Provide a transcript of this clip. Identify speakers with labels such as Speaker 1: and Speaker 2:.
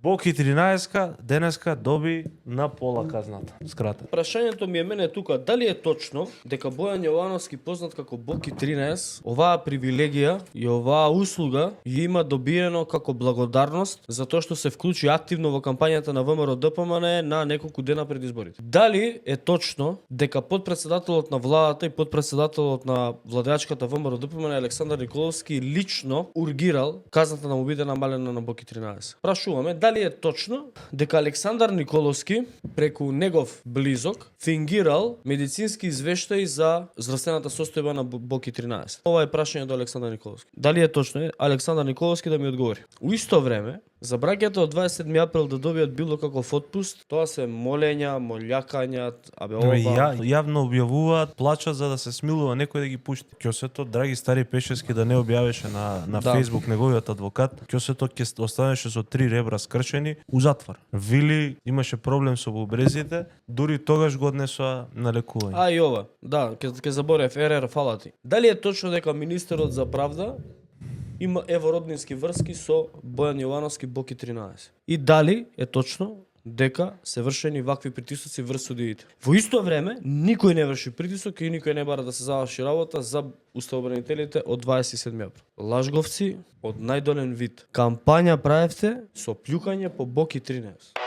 Speaker 1: Боки 13 денеска доби на пола казната. Скрата.
Speaker 2: Прашањето ми е мене тука, дали е точно дека Бојан Јовановски, познат како Боки 13, оваа привилегија и оваа услуга ја има добиено како благодарност за тоа што се вклучи активно во кампањата на ВМРО ДПМН на неколку дена пред изборите. Дали е точно дека подпредседателот на владата и подпредседателот на владеачката ВМРО ДПМН Александар Николовски лично ургирал казната на му биде намалена на Боки 13? Прашуваме дали е точно дека Александар Николовски преку негов близок фингирал медицински извештаи за здравствената состојба на Боки 13. Ова е прашање до Александар Николовски. Дали е точно? Александар Николовски да ми одговори. У исто време, за браќата од 27 април да добијат било каков отпуст, тоа се молења, молјакања,
Speaker 1: Јавно објавуваат, плачат за да се смилува некој да ги пушти. Ќосето, драги стари Пешевски да не објавеше на Facebook неговиот адвокат, ќосето ќе останеше со 3 ребра скршени у затвор. Вили имаше проблем со бубрезите, дури тогаш го однесоа на лекување.
Speaker 2: А и ова, да, ќе заборев, РР фала ти. Дали е точно дека министерот за правда има евороднински врски со Бојан Јовановски Боки 13? И дали е точно дека се вршени вакви притисоци врз судиите? Во исто време, никој не врши притисок и никој не бара да се заврши работа за уставобранителите од 27 април. Лажговци од најдолен вид. Кампања правевте со плјукање по Боки 13.